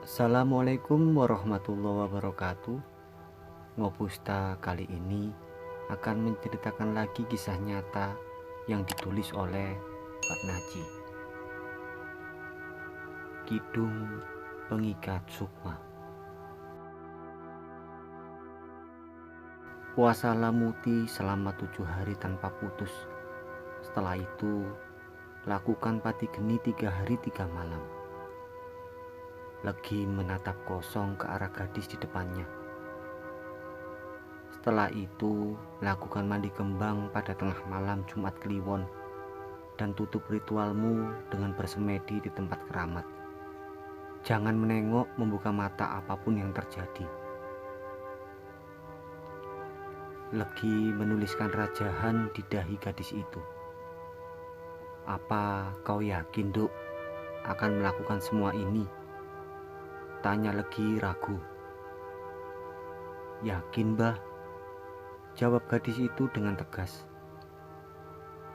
Assalamualaikum warahmatullahi wabarakatuh. Ngopusta kali ini akan menceritakan lagi kisah nyata yang ditulis oleh Pak Naji. Kidung Pengikat Sukma. Puasalah Muti selama 7 hari tanpa putus. Setelah itu lakukan pati geni 3 hari 3 malam. Legi menatap kosong ke arah gadis di depannya. Setelah itu, lakukan mandi kembang pada tengah malam Jumat Kliwon dan tutup ritualmu dengan bersemedi di tempat keramat. Jangan menengok membuka mata apapun yang terjadi. Legi menuliskan rajahan di dahi gadis itu. Apa kau yakin, Duk, akan melakukan semua ini? Tanya Legi ragu. Yakin, Bah, jawab gadis itu dengan tegas.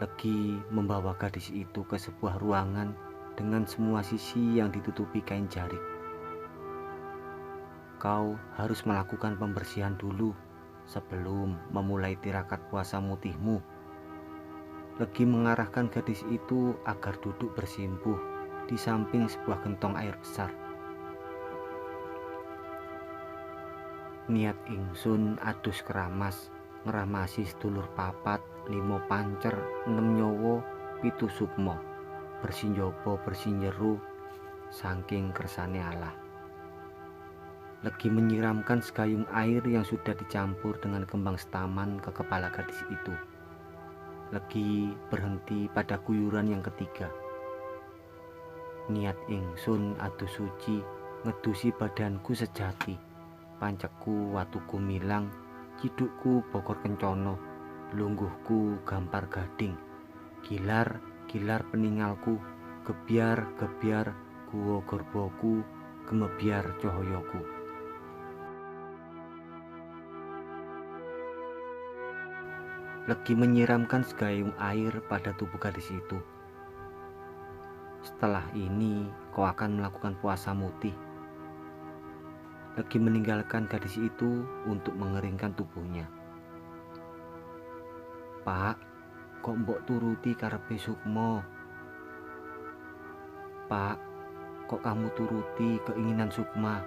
Legi membawa gadis itu ke sebuah ruangan dengan semua sisi yang ditutupi kain jarik. Kau harus melakukan pembersihan dulu sebelum memulai tirakat puasa mutihmu. Legi mengarahkan gadis itu agar duduk bersimpuh di samping sebuah gentong air besar. Niat ingsun adus keramas ngeramasi sedulur papat 5 pancer 6 nyowo 7 sukmo bersinjopo bersinjeru saking kersane Allah. Legi menyiramkan segayung air yang sudah dicampur dengan kembang setaman ke kepala gadis itu. Legi berhenti pada guyuran yang ketiga. Niat ingsun adus suci ngedusi badanku sejati, panceku watuku milang, cidukku bokor kencono, lungguhku gampar gading, gilar peningalku, gebyar guwa gorboku, gemebyar cohoyoku. Legi menyiramkan segayung air pada tubuh gadis itu. Setelah ini kau akan melakukan puasa mutih. Legi meninggalkan gadis itu untuk mengeringkan tubuhnya. Pak, kok mbok turuti karepe Sukmo? Pak, kok kamu turuti keinginan Sukma?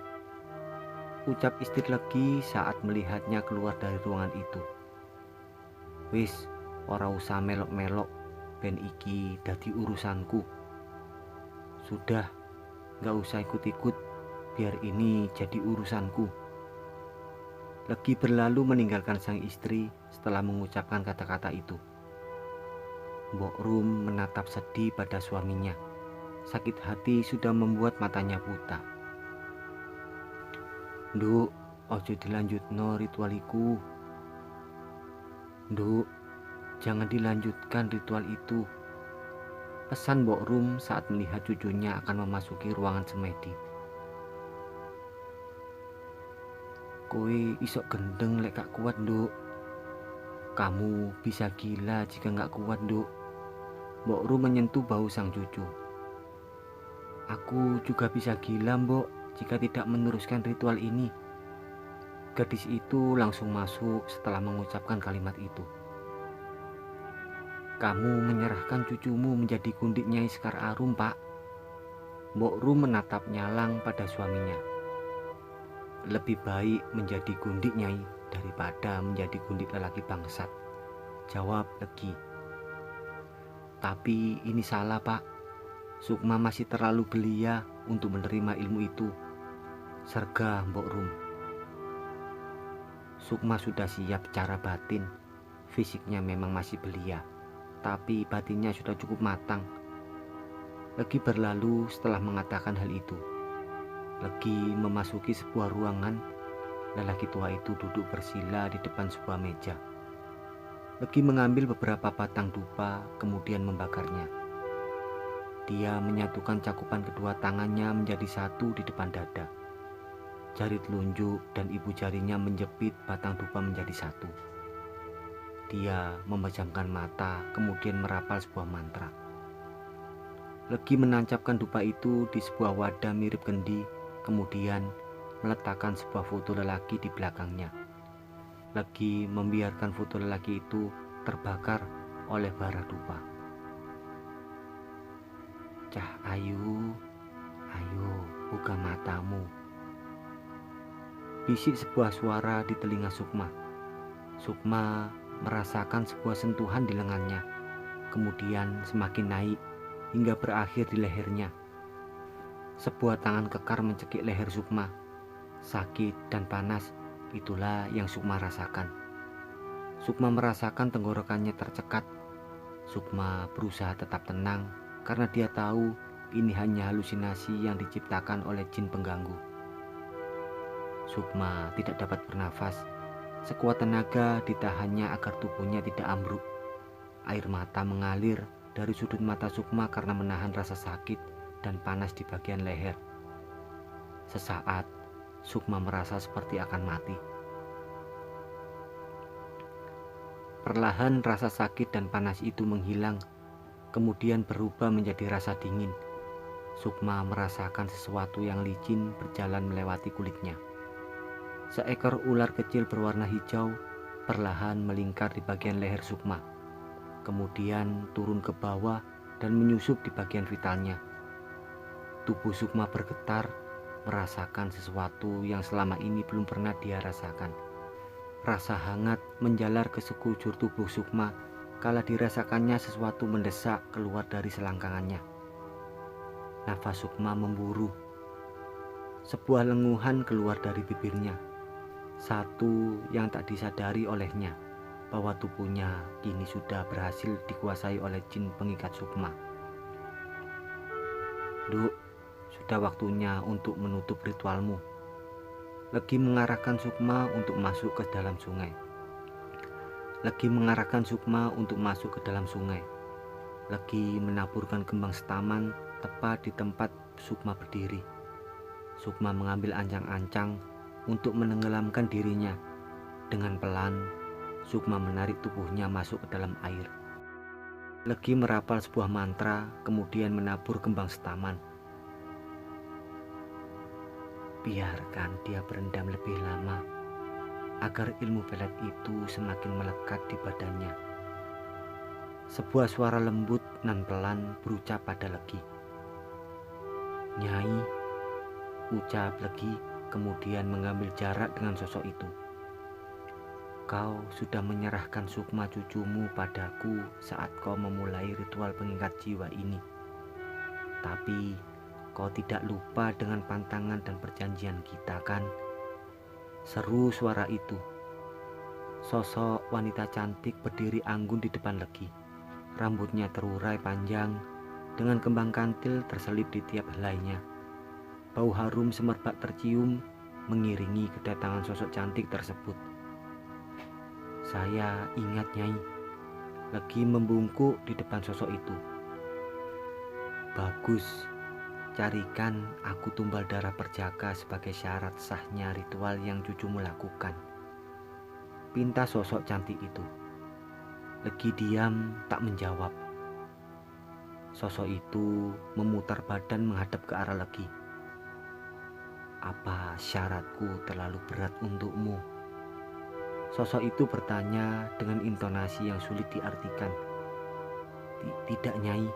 Ucap istri Legi saat melihatnya keluar dari ruangan itu. Wis, ora usah melok-melok, ben iki dadi urusanku. Sudah, gak usah ikut-ikut, biar ini jadi urusanku. Legi berlalu meninggalkan sang istri setelah mengucapkan kata-kata itu. Mbok Rum menatap sedih pada suaminya. Sakit hati sudah membuat matanya buta. Nduk, ojo dilanjutno ritualiku. Nduk, jangan dilanjutkan ritual itu. Pesan Mbok Rum saat melihat cucunya akan memasuki ruangan semedi. Kowe isok gendeng lek gak kuat, Nduk. Kamu bisa gila jika gak kuat, Nduk. Mbok Rum menyentuh bahu sang cucu. Aku juga bisa gila, Mbok, jika tidak meneruskan ritual ini. Gadis itu langsung masuk setelah mengucapkan kalimat itu. Kamu menyerahkan cucumu menjadi gundik Nyai Sekar Arum, Pak. Mbok Rum menatap nyalang pada suaminya. Lebih baik menjadi gundik Nyai daripada menjadi gundik lelaki bangsat, jawab Legi. Tapi ini salah, Pak. Sukma masih terlalu belia untuk menerima ilmu itu, serga Mbok Rum. Sukma sudah siap secara batin. Fisiknya memang masih belia, tapi batinnya sudah cukup matang. Legi berlalu setelah mengatakan hal itu. Legi memasuki sebuah ruangan. Lelaki tua itu duduk bersila di depan sebuah meja. Legi mengambil beberapa batang dupa kemudian membakarnya. Dia menyatukan cakupan kedua tangannya menjadi satu di depan dada. Jari telunjuk dan ibu jarinya menjepit batang dupa menjadi satu. Dia memejamkan mata kemudian merapal sebuah mantra. Legi menancapkan dupa itu di sebuah wadah mirip kendi kemudian meletakkan sebuah foto lelaki di belakangnya. Legi membiarkan foto lelaki itu terbakar oleh bara dupa. "Cah Ayu, ayo buka matamu," bisik sebuah suara di telinga Sukma. Sukma merasakan sebuah sentuhan di lengannya, kemudian semakin naik hingga berakhir di lehernya. Sebuah tangan kekar mencekik leher Sukma. Sakit dan panas, itulah yang Sukma rasakan. Sukma merasakan tenggorokannya tercekat. Sukma berusaha tetap tenang karena dia tahu ini hanya halusinasi yang diciptakan oleh jin pengganggu. Sukma tidak dapat bernafas. Sekuat tenaga ditahannya agar tubuhnya tidak ambruk. Air mata mengalir dari sudut mata Sukma karena menahan rasa sakit dan panas di bagian leher. Sesaat, Sukma merasa seperti akan mati. Perlahan rasa sakit dan panas itu menghilang, kemudian berubah menjadi rasa dingin. Sukma merasakan sesuatu yang licin berjalan melewati kulitnya. Seekor ular kecil berwarna hijau perlahan melingkar di bagian leher Sukma, kemudian turun ke bawah dan menyusup di bagian vitalnya. Tubuh Sukma bergetar, merasakan sesuatu yang selama ini belum pernah dia rasakan. Rasa hangat menjalar ke sekujur tubuh Sukma kala dirasakannya sesuatu mendesak keluar dari selangkangannya. Nafas Sukma memburu. Sebuah lenguhan keluar dari bibirnya. Satu yang tak disadari olehnya, bahwa tubuhnya kini sudah berhasil dikuasai oleh jin pengikat Sukma. "Duk, sudah waktunya untuk menutup ritualmu." Legi mengarahkan Sukma untuk masuk ke dalam sungai. Legi menaburkan kembang setaman tepat di tempat Sukma berdiri. Sukma mengambil ancang-ancang untuk menenggelamkan dirinya. Dengan pelan, Sukma menarik tubuhnya masuk ke dalam air. Legi merapal sebuah mantra, kemudian menabur kembang setaman. Biarkan dia berendam lebih lama, agar ilmu pelet itu semakin melekat di badannya. Sebuah suara lembut nan pelan berucap pada Legi. "Nyai," ucap Legi, kemudian mengambil jarak dengan sosok itu. "Kau sudah menyerahkan Sukma cucumu padaku saat kau memulai ritual pengikat jiwa ini. Tapi kau tidak lupa dengan pantangan dan perjanjian kita, kan?" Seru suara itu. Sosok wanita cantik berdiri anggun di depan Legi. Rambutnya terurai panjang, dengan kembang kantil terselip di tiap helainya. Bau harum semerbak tercium mengiringi kedatangan sosok cantik tersebut. "Saya ingat, Nyai." Legi membungkuk di depan sosok itu. "Bagus, carikan aku tumbal darah perjaka sebagai syarat sahnya ritual yang cucumu lakukan," pinta sosok cantik itu. Legi diam tak menjawab. Sosok itu memutar badan menghadap ke arah Legi. "Apa syaratku terlalu berat untukmu?" Sosok itu bertanya dengan intonasi yang sulit diartikan. Tidak, Nyai,"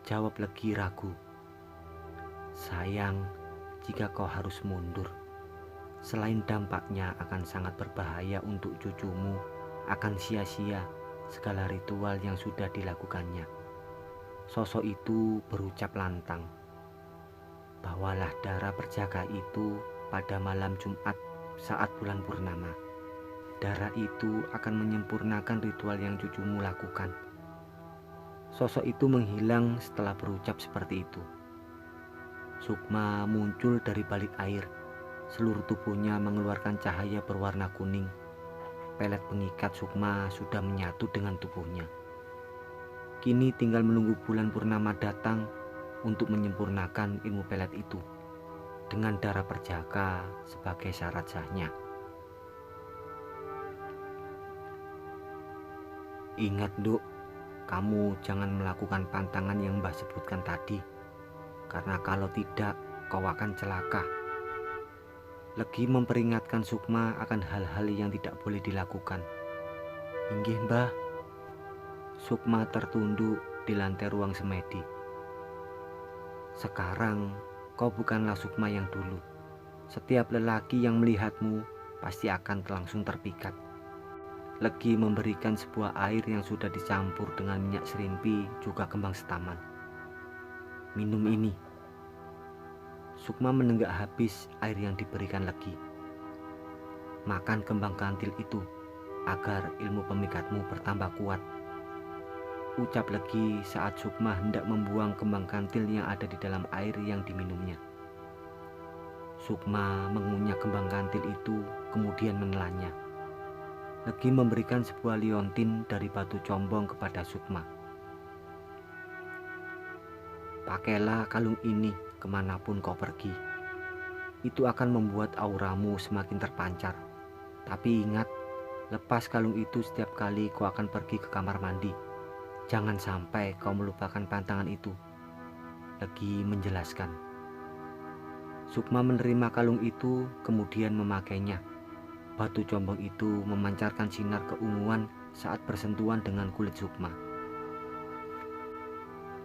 jawab Legi ragu. "Sayang jika kau harus mundur. Selain dampaknya akan sangat berbahaya untuk cucumu, akan sia-sia segala ritual yang sudah dilakukannya." Sosok itu berucap lantang. "Bawalah darah perjaka itu pada malam Jumat saat bulan purnama. Darah itu akan menyempurnakan ritual yang cucumu lakukan." Sosok itu menghilang setelah berucap seperti itu. Sukma muncul dari balik air. Seluruh tubuhnya mengeluarkan cahaya berwarna kuning. Pelet pengikat Sukma sudah menyatu dengan tubuhnya. Kini tinggal menunggu bulan purnama datang untuk menyempurnakan ilmu pelet itu dengan darah perjaka sebagai syarat sahnya. "Ingat, Duk, kamu jangan melakukan pantangan yang Mbah sebutkan tadi, karena kalau tidak kau akan celaka. Legi memperingatkan Sukma akan hal-hal yang tidak boleh dilakukan. Inggih mbah. Sukma tertunduk di lantai ruang semedi. Sekarang kau bukanlah Sukma yang dulu. Setiap lelaki yang melihatmu pasti akan langsung terpikat. Legi memberikan sebuah air yang sudah dicampur dengan minyak serimpi juga kembang setaman. Minum ini. Sukma menenggak habis air yang diberikan Legi. Makan kembang kantil itu agar ilmu pemikatmu bertambah kuat. Ucap Legi saat Sukma hendak membuang kembang kantil yang ada di dalam air yang diminumnya. Sukma mengunyah kembang kantil itu kemudian menelannya. Legi memberikan sebuah liontin dari batu combong kepada Sukma. Pakailah kalung ini kemanapun kau pergi. Itu akan membuat auramu semakin terpancar. Tapi ingat, lepas kalung itu setiap kali kau akan pergi ke kamar mandi. Jangan sampai kau melupakan pantangan itu. Legi menjelaskan. Sukma menerima kalung itu kemudian memakainya. Batu combong itu memancarkan sinar keunguan saat bersentuhan dengan kulit Sukma.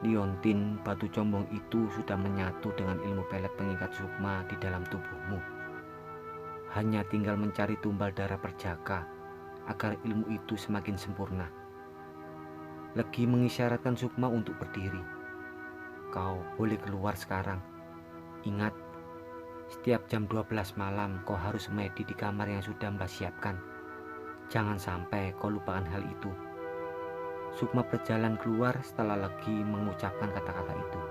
Liontin batu combong itu sudah menyatu dengan ilmu pelet pengikat Sukma di dalam tubuhmu. Hanya tinggal mencari tumbal darah perjaka agar ilmu itu semakin sempurna. Legi mengisyaratkan Sukma untuk berdiri. Kau boleh keluar sekarang. Ingat, setiap jam 12 malam kau harus semedi di kamar yang sudah Mbah siapkan. Jangan sampai kau lupakan hal itu. Sukma berjalan keluar setelah Legi mengucapkan kata-kata itu.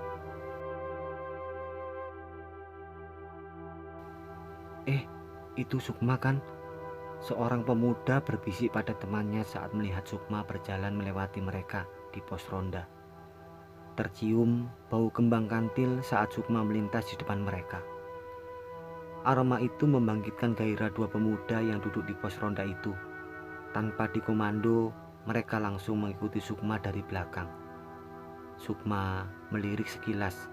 Itu Sukma kan? Seorang pemuda berbisik pada temannya saat melihat Sukma berjalan melewati mereka di pos ronda. Tercium bau kembang kantil saat Sukma melintas di depan mereka. Aroma itu membangkitkan gairah dua pemuda yang duduk di pos ronda itu. Tanpa dikomando, mereka langsung mengikuti Sukma dari belakang. Sukma melirik sekilas.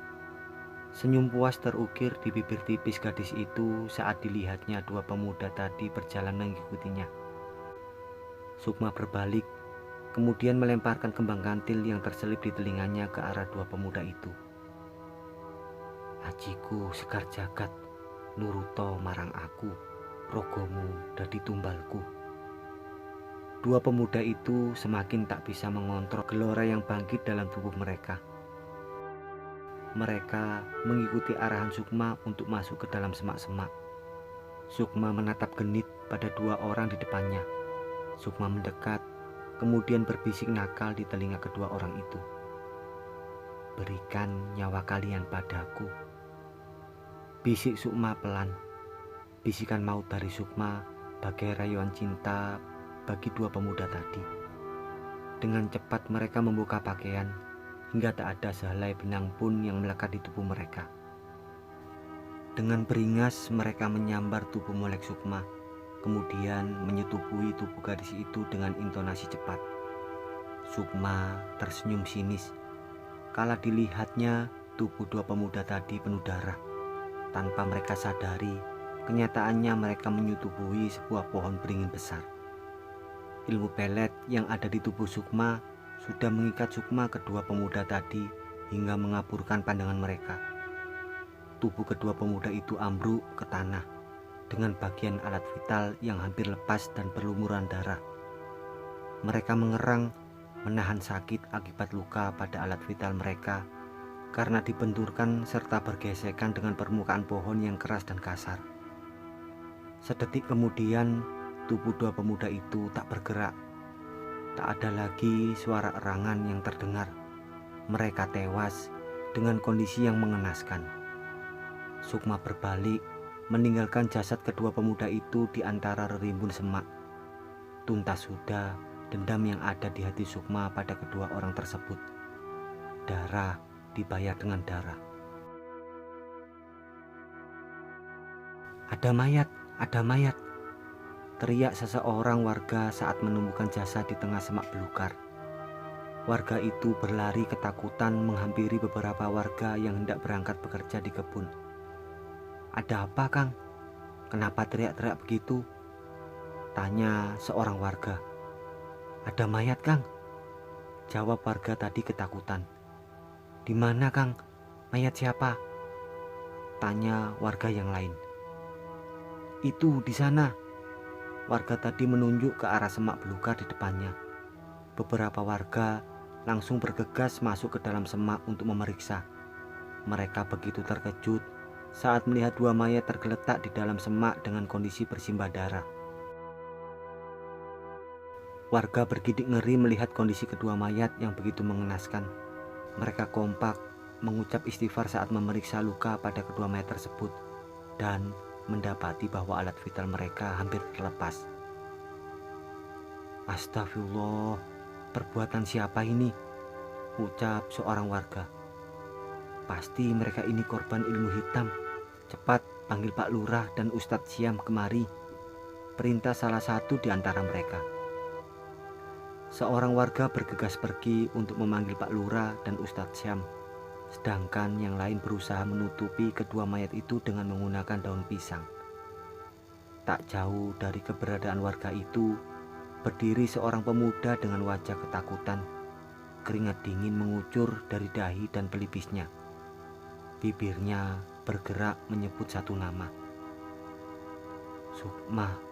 Senyum puas terukir di bibir tipis gadis itu saat dilihatnya dua pemuda tadi berjalan mengikutinya. Sukma berbalik, kemudian melemparkan kembang kantil yang terselip di telinganya ke arah dua pemuda itu. Ajiku sekar jagat, nuruto marang aku, rogomu dadi tumbalku. Dua pemuda itu semakin tak bisa mengontrol gelora yang bangkit dalam tubuh mereka. Mereka mengikuti arahan Sukma untuk masuk ke dalam semak-semak. Sukma menatap genit pada dua orang di depannya. Sukma mendekat, kemudian berbisik nakal di telinga kedua orang itu. Berikan nyawa kalian padaku. Bisik Sukma pelan. Bisikan maut dari Sukma bagai rayuan cinta bagi dua pemuda tadi. Dengan cepat mereka membuka pakaian hingga tak ada sehelai benang pun yang melekat di tubuh mereka. Dengan beringas mereka menyambar tubuh molek Sukma, kemudian menyetubuhi tubuh gadis itu dengan intonasi cepat. Sukma tersenyum sinis. Kala dilihatnya tubuh dua pemuda tadi penuh darah. Tanpa mereka sadari, kenyataannya mereka menyetubuhi sebuah pohon beringin besar. Ilmu pelet yang ada di tubuh Sukma sudah mengikat Sukma kedua pemuda tadi hingga mengaburkan pandangan mereka. Tubuh kedua pemuda itu ambruk ke tanah dengan bagian alat vital yang hampir lepas dan berlumuran darah. Mereka mengerang, menahan sakit akibat luka pada alat vital mereka karena dibenturkan serta bergesekan dengan permukaan pohon yang keras dan kasar. Sedetik kemudian, tubuh dua pemuda itu tak bergerak. Tak ada lagi suara erangan yang terdengar. Mereka tewas dengan kondisi yang mengenaskan. Sukma berbalik, meninggalkan jasad kedua pemuda itu di antara rerimbun semak. Tuntas sudah dendam yang ada di hati Sukma pada kedua orang tersebut. Darah dibayar dengan darah. Ada mayat, ada mayat, teriak seseorang warga saat menemukan jasad di tengah semak belukar. Warga itu berlari ketakutan menghampiri beberapa warga yang hendak berangkat bekerja di kebun. "Ada apa, Kang? Kenapa teriak-teriak begitu?" tanya seorang warga. "Ada mayat, Kang," jawab warga tadi ketakutan. "Di mana, Kang? Mayat siapa?" tanya warga yang lain. "Itu di sana." Warga tadi menunjuk ke arah semak belukar di depannya. Beberapa warga langsung bergegas masuk ke dalam semak untuk memeriksa. Mereka begitu terkejut saat melihat dua mayat tergeletak di dalam semak dengan kondisi bersimbah darah. Warga bergidik ngeri melihat kondisi kedua mayat yang begitu mengenaskan. Mereka kompak mengucap istighfar saat memeriksa luka pada kedua mayat tersebut dan mendapati bahwa alat vital mereka hampir terlepas. "Astagfirullah, perbuatan siapa ini?" ucap seorang warga. "Pasti mereka ini korban ilmu hitam. Cepat panggil Pak Lurah dan Ustadz Syam kemari," perintah salah satu di antara mereka. Seorang warga bergegas pergi untuk memanggil Pak Lurah dan Ustadz Syam, sedangkan yang lain berusaha menutupi kedua mayat itu dengan menggunakan daun pisang. Tak jauh dari keberadaan warga itu, berdiri seorang pemuda dengan wajah ketakutan. Keringat dingin mengucur dari dahi dan pelipisnya. Bibirnya bergerak menyebut satu nama, "Sukma."